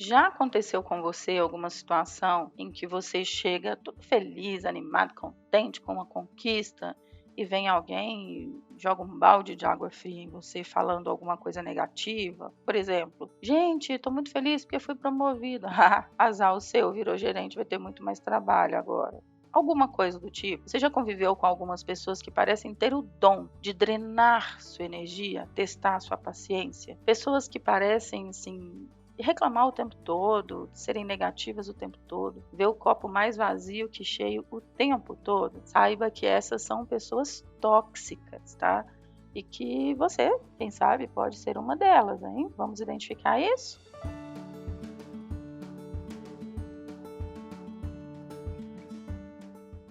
Já aconteceu com você alguma situação em que você chega todo feliz, animado, contente com uma conquista e vem alguém e joga um balde de água fria em você falando alguma coisa negativa? Por exemplo: "Gente, estou muito feliz porque fui promovida". "Ah, azar o seu, virou gerente, vai ter muito mais trabalho agora". Alguma coisa do tipo. Você já conviveu com algumas pessoas que parecem ter o dom de drenar sua energia, testar sua paciência? Pessoas que parecem, assim, reclamar o tempo todo, serem negativas o tempo todo, ver o copo mais vazio que cheio o tempo todo, saiba que essas são pessoas tóxicas, tá? E que você, quem sabe, pode ser uma delas, hein? Vamos identificar isso?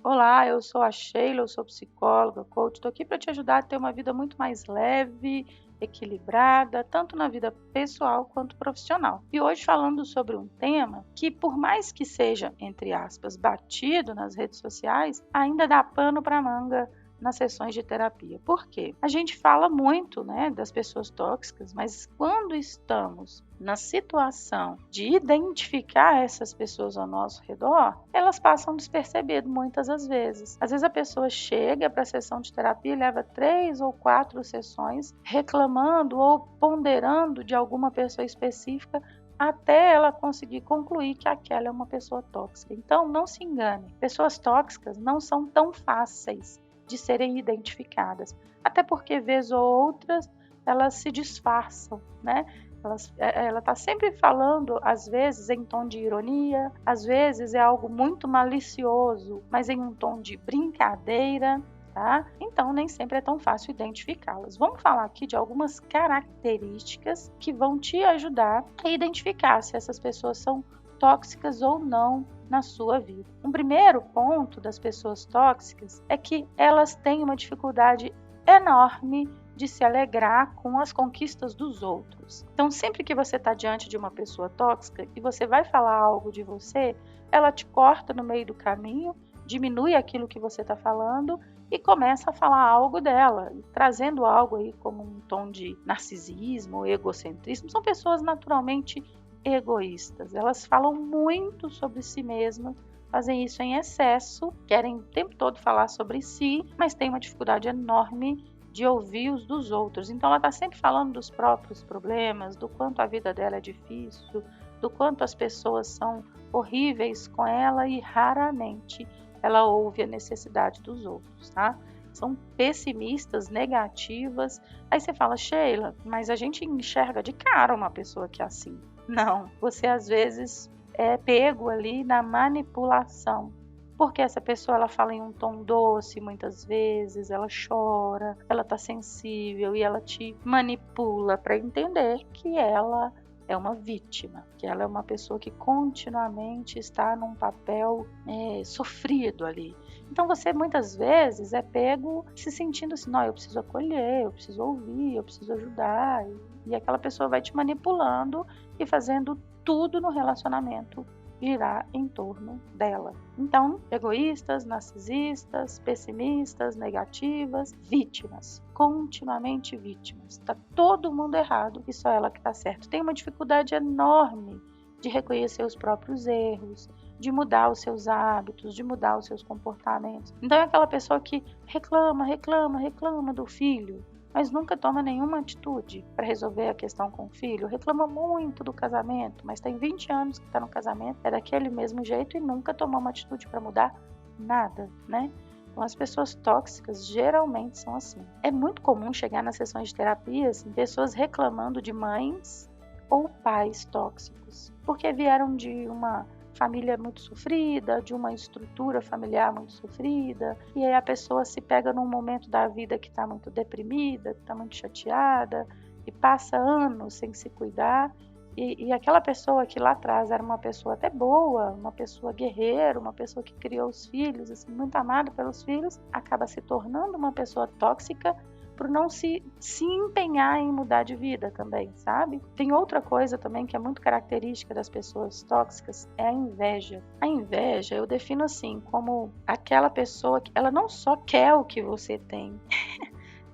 Olá, eu sou a Sheila, eu sou psicóloga, coach, estou aqui para te ajudar a ter uma vida muito mais leve, equilibrada, tanto na vida pessoal quanto profissional. E hoje falando sobre um tema que, por mais que seja, entre aspas, batido nas redes sociais, ainda dá pano para manga nas sessões de terapia. Por quê? A gente fala muito, né, das pessoas tóxicas, mas quando estamos na situação de identificar essas pessoas ao nosso redor, elas passam despercebido muitas das vezes. Às vezes a pessoa chega para a sessão de terapia e leva 3 ou 4 sessões reclamando ou ponderando de alguma pessoa específica até ela conseguir concluir que aquela é uma pessoa tóxica. Então, não se engane, pessoas tóxicas não são tão fáceis de serem identificadas, até porque, vez ou outras, elas se disfarçam, né? Ela está sempre falando, às vezes em tom de ironia, às vezes é algo muito malicioso, mas em um tom de brincadeira, tá? Então nem sempre é tão fácil identificá-las. Vamos falar aqui de algumas características que vão te ajudar a identificar se essas pessoas são tóxicas ou não na sua vida. Um primeiro ponto das pessoas tóxicas é que elas têm uma dificuldade enorme de se alegrar com as conquistas dos outros. Então, sempre que você está diante de uma pessoa tóxica e você vai falar algo de você, ela te corta no meio do caminho, diminui aquilo que você está falando e começa a falar algo dela, trazendo algo aí como um tom de narcisismo, egocentrismo. São pessoas naturalmente egoístas, elas falam muito sobre si mesmas, fazem isso em excesso, querem o tempo todo falar sobre si, mas têm uma dificuldade enorme de ouvir os dos outros. Então ela está sempre falando dos próprios problemas, do quanto a vida dela é difícil, do quanto as pessoas são horríveis com ela e raramente ela ouve a necessidade dos outros, tá? São pessimistas, negativas. Aí você fala: Sheila, mas a gente enxerga de cara uma pessoa que é assim. Não, você às vezes é pego ali na manipulação, porque essa pessoa ela fala em um tom doce muitas vezes, ela chora, ela está sensível e ela te manipula para entender que ela é uma vítima, que ela é uma pessoa que continuamente está num papel sofrido ali. Então você muitas vezes é pego se sentindo assim: não, eu preciso acolher, eu preciso ouvir, eu preciso ajudar, e aquela pessoa vai te manipulando e fazendo tudo no relacionamento girar em torno dela. Então, egoístas, narcisistas, pessimistas, negativas, vítimas, continuamente vítimas. Está todo mundo errado e só ela que está certo. Tem uma dificuldade enorme de reconhecer os próprios erros, de mudar os seus hábitos, de mudar os seus comportamentos. Então é aquela pessoa que reclama do filho, mas nunca toma nenhuma atitude para resolver a questão com o filho, reclama muito do casamento, mas tem 20 anos que está no casamento, é daquele mesmo jeito e nunca tomou uma atitude para mudar nada, né? Então as pessoas tóxicas geralmente são assim. É muito comum chegar nas sessões de terapia assim, pessoas reclamando de mães ou pais tóxicos, porque vieram de uma família muito sofrida, de uma estrutura familiar muito sofrida, e aí a pessoa se pega num momento da vida que está muito deprimida, que está muito chateada, e passa anos sem se cuidar, e aquela pessoa que lá atrás era uma pessoa até boa, uma pessoa guerreira, uma pessoa que criou os filhos, assim, muito amada pelos filhos, acaba se tornando uma pessoa tóxica por não se empenhar em mudar de vida também, sabe? Tem outra coisa também que é muito característica das pessoas tóxicas, é a inveja. A inveja eu defino assim, como aquela pessoa que ela não só quer o que você tem,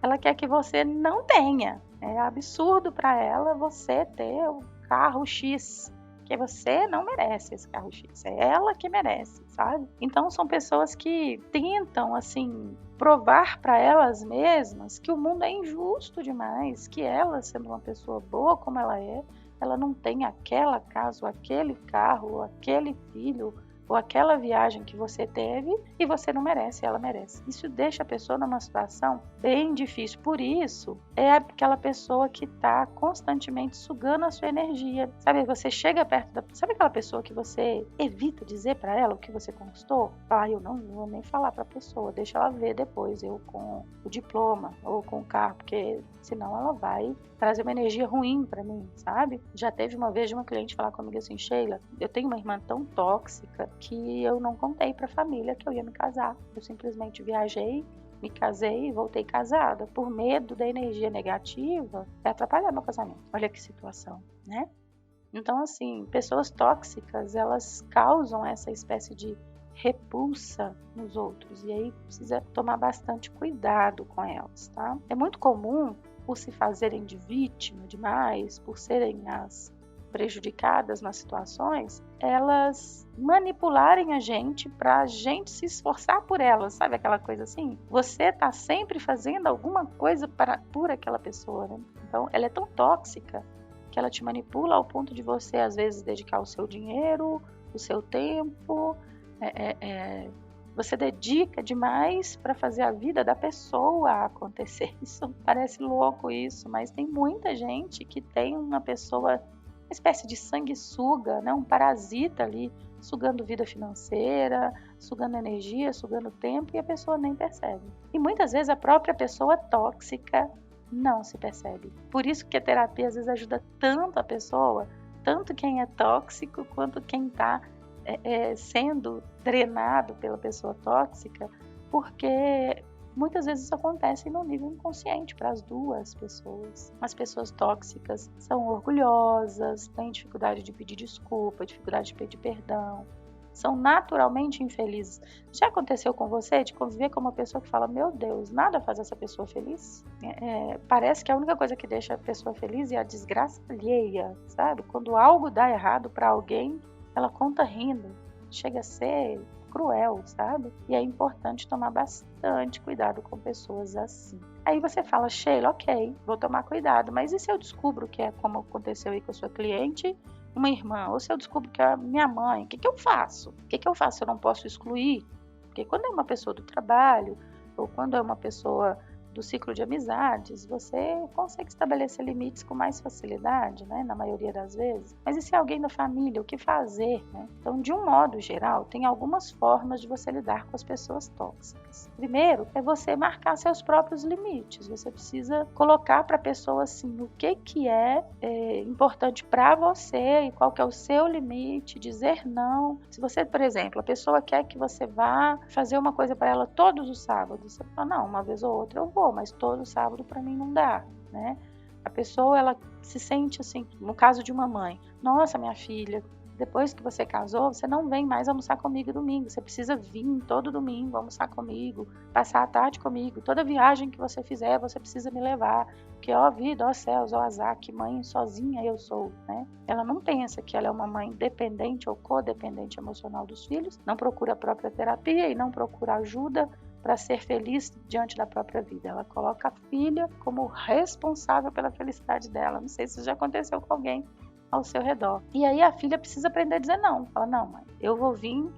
ela quer que você não tenha. É absurdo para ela você ter o carro X porque você não merece esse carro X, é ela que merece, sabe? Então são pessoas que tentam, assim, provar para elas mesmas que o mundo é injusto demais, que ela, sendo uma pessoa boa como ela não tem aquela casa, ou aquele carro, ou aquele filho, ou aquela viagem que você teve e você não merece, ela merece. Isso deixa a pessoa numa situação bem difícil. Por isso, é aquela pessoa que está constantemente sugando a sua energia. Sabe, você chega perto da... Sabe aquela pessoa que você evita dizer para ela o que você conquistou? Eu não vou nem falar para a pessoa, deixa ela ver depois, eu com o diploma ou com o carro, porque senão ela vai trazer uma energia ruim para mim, sabe? Já teve uma vez de uma cliente falar comigo assim: Sheila, eu tenho uma irmã tão tóxica que eu não contei para a família que eu ia me casar. Eu simplesmente viajei, me casei e voltei casada por medo da energia negativa atrapalhar meu casamento. Olha que situação, né? Então, assim, pessoas tóxicas, elas causam essa espécie de repulsa nos outros, e aí precisa tomar bastante cuidado com elas, tá? É muito comum, por se fazerem de vítima demais, por serem as prejudicadas nas situações, elas manipularem a gente para a gente se esforçar por elas, sabe aquela coisa assim? Você tá sempre fazendo alguma coisa por aquela pessoa, né? Então, ela é tão tóxica que ela te manipula ao ponto de você, às vezes, dedicar o seu dinheiro, o seu tempo, você dedica demais para fazer a vida da pessoa acontecer. Isso parece louco isso, mas tem muita gente que tem uma pessoa, uma espécie de sanguessuga, né? Um parasita ali, sugando vida financeira, sugando energia, sugando tempo, e a pessoa nem percebe. E muitas vezes a própria pessoa tóxica não se percebe. Por isso que a terapia às vezes ajuda tanto a pessoa, tanto quem é tóxico quanto quem está sendo drenado pela pessoa tóxica, porque muitas vezes isso acontece no nível inconsciente para as duas pessoas. As pessoas tóxicas são orgulhosas, têm dificuldade de pedir desculpa, dificuldade de pedir perdão, são naturalmente infelizes. Já aconteceu com você de conviver com uma pessoa que fala: meu Deus, nada faz essa pessoa feliz? Parece que a única coisa que deixa a pessoa feliz é a desgraça alheia, sabe? Quando algo dá errado para alguém, ela conta rindo, chega a ser cruel, sabe? E é importante tomar bastante cuidado com pessoas assim. Aí você fala: Sheila, ok, vou tomar cuidado, mas e se eu descubro que é como aconteceu aí com a sua cliente, uma irmã, ou se eu descubro que é a minha mãe, o que eu faço? O que eu faço? Eu não posso excluir? Porque quando é uma pessoa do trabalho, ou quando é uma pessoa do ciclo de amizades, você consegue estabelecer limites com mais facilidade, né, na maioria das vezes. Mas e se é alguém da família, o que fazer, né? Então, de um modo geral, tem algumas formas de você lidar com as pessoas tóxicas. Primeiro, é você marcar seus próprios limites. Você precisa colocar para a pessoa assim, o que é importante para você e qual que é o seu limite, dizer não. Se você, por exemplo, a pessoa quer que você vá fazer uma coisa para ela todos os sábados, você fala: não, uma vez ou outra eu vou, mas todo sábado para mim não dá, né? A pessoa, ela se sente assim, no caso de uma mãe: nossa, minha filha, depois que você casou, você não vem mais almoçar comigo domingo, você precisa vir todo domingo almoçar comigo, passar a tarde comigo, toda viagem que você fizer, você precisa me levar, porque ó vida, ó céus, ó azar, que mãe sozinha eu sou, né? Ela não pensa que ela é uma mãe dependente ou codependente emocional dos filhos, não procura a própria terapia e não procura ajuda para ser feliz diante da própria vida. Ela coloca a filha como responsável pela felicidade dela. Não sei se isso já aconteceu com alguém ao seu redor. E aí a filha precisa aprender a dizer não. Fala: não, mãe, eu vou vir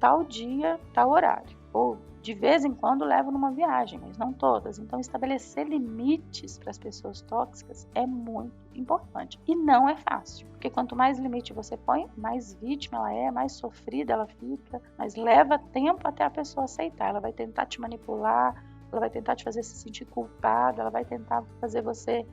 tal dia, tal horário. Ou de vez em quando levo numa viagem, mas não todas. Então, estabelecer limites para as pessoas tóxicas é muito importante. E não é fácil, porque quanto mais limite você põe, mais vítima ela é, mais sofrida ela fica, mas leva tempo até a pessoa aceitar. Ela vai tentar te manipular, ela vai tentar te fazer se sentir culpada, ela vai tentar fazer você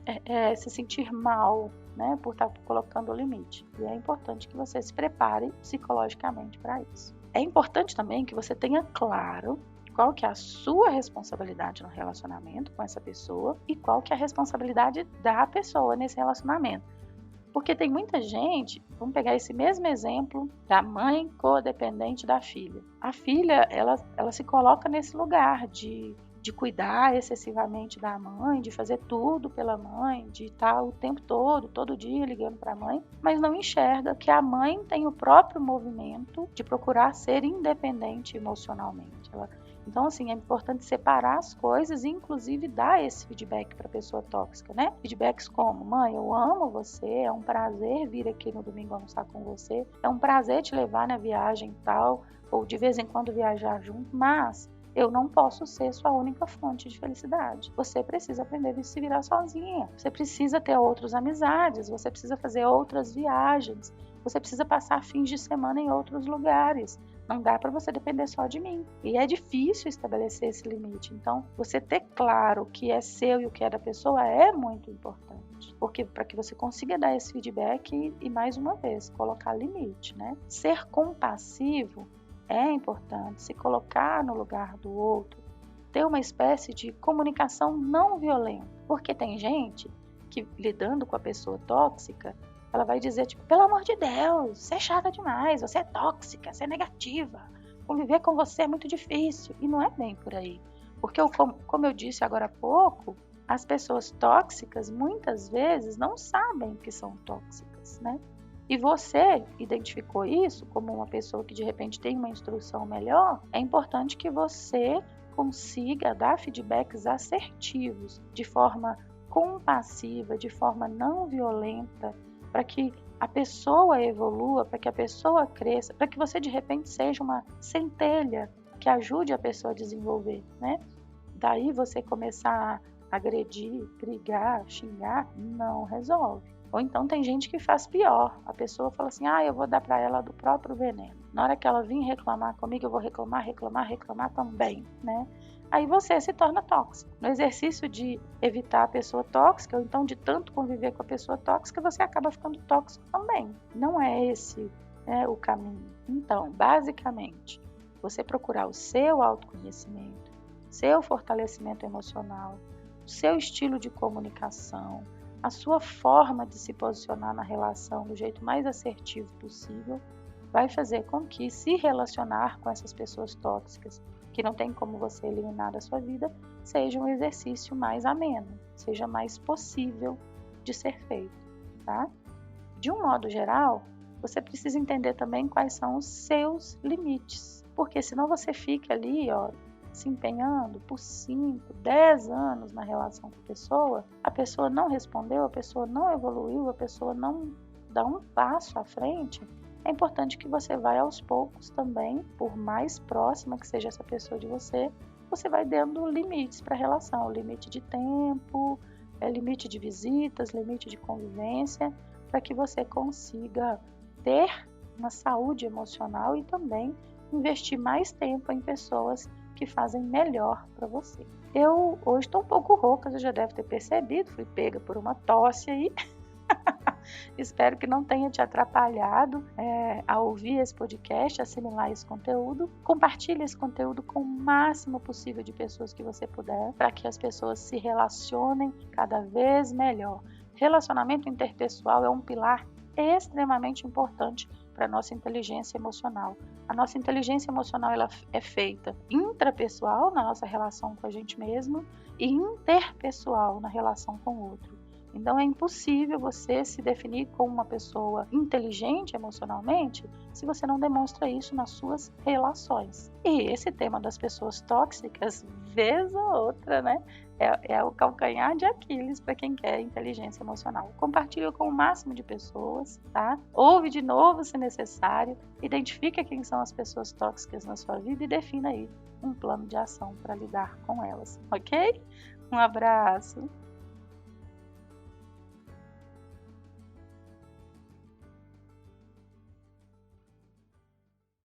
se sentir mal, né, por estar colocando o limite. E é importante que você se prepare psicologicamente para isso. É importante também que você tenha claro qual que é a sua responsabilidade no relacionamento com essa pessoa e qual que é a responsabilidade da pessoa nesse relacionamento. Porque tem muita gente, vamos pegar esse mesmo exemplo da mãe codependente da filha. A filha, ela se coloca nesse lugar de de cuidar excessivamente da mãe, de fazer tudo pela mãe, de estar o tempo todo dia ligando para a mãe, mas não enxerga que a mãe tem o próprio movimento de procurar ser independente emocionalmente. Então, assim, é importante separar as coisas e, inclusive, dar esse feedback para a pessoa tóxica, né? Feedbacks como: mãe, eu amo você, é um prazer vir aqui no domingo almoçar com você, é um prazer te levar na viagem e tal, ou de vez em quando viajar junto, mas eu não posso ser sua única fonte de felicidade. Você precisa aprender a se virar sozinha, você precisa ter outras amizades, você precisa fazer outras viagens, você precisa passar fins de semana em outros lugares. Não dá para você depender só de mim. E é difícil estabelecer esse limite. Então, você ter claro o que é seu e o que é da pessoa é muito importante. Porque para que você consiga dar esse feedback e mais uma vez, colocar limite, né? Ser compassivo é importante, se colocar no lugar do outro, ter uma espécie de comunicação não violenta. Porque tem gente que, lidando com a pessoa tóxica, ela vai dizer, tipo, pelo amor de Deus, você é chata demais, você é tóxica, você é negativa, conviver com você é muito difícil. E não é bem por aí. Porque, como eu disse agora há pouco, as pessoas tóxicas muitas vezes não sabem que são tóxicas, né? E você identificou isso como uma pessoa que de repente tem uma instrução melhor, é importante que você consiga dar feedbacks assertivos, de forma compassiva, de forma não violenta, para que a pessoa evolua, para que a pessoa cresça, para que você de repente seja uma centelha que ajude a pessoa a desenvolver, né? Daí você começar a agredir, brigar, xingar, não resolve. Ou então tem gente que faz pior, a pessoa fala assim, eu vou dar para ela do próprio veneno. Na hora que ela vir reclamar comigo, eu vou reclamar também, né? Aí você se torna tóxico. No exercício de evitar a pessoa tóxica, ou então de tanto conviver com a pessoa tóxica, você acaba ficando tóxico também. Não é esse, né, o caminho. Então, basicamente, você procurar o seu autoconhecimento, seu fortalecimento emocional, o seu estilo de comunicação, a sua forma de se posicionar na relação do jeito mais assertivo possível, vai fazer com que se relacionar com essas pessoas tóxicas, que não tem como você eliminar da sua vida, seja um exercício mais ameno, seja mais possível de ser feito, tá? De um modo geral, você precisa entender também quais são os seus limites, porque senão você fica ali, se empenhando por 5, 10 anos na relação com a pessoa não respondeu, a pessoa não evoluiu, a pessoa não dá um passo à frente. É importante que você vá aos poucos também, por mais próxima que seja essa pessoa de você, você vai dando limites para a relação, limite de tempo, limite de visitas, limite de convivência, para que você consiga ter uma saúde emocional e também investir mais tempo em pessoas que fazem melhor para você. Eu hoje estou um pouco rouca, você já deve ter percebido, fui pega por uma tosse aí. Espero que não tenha te atrapalhado a ouvir esse podcast, assimilar esse conteúdo. Compartilhe esse conteúdo com o máximo possível de pessoas que você puder, para que as pessoas se relacionem cada vez melhor. Relacionamento interpessoal é um pilar extremamente importante para a nossa inteligência emocional. A nossa inteligência emocional ela é feita intrapessoal, na nossa relação com a gente mesmo, e interpessoal, na relação com o outro. Então é impossível você se definir como uma pessoa inteligente emocionalmente se você não demonstra isso nas suas relações. E esse tema das pessoas tóxicas, vez ou outra, né? É o calcanhar de Aquiles para quem quer inteligência emocional. Compartilha com o máximo de pessoas, tá? Ouve de novo se necessário, identifica quem são as pessoas tóxicas na sua vida e defina aí um plano de ação para lidar com elas, ok? Um abraço!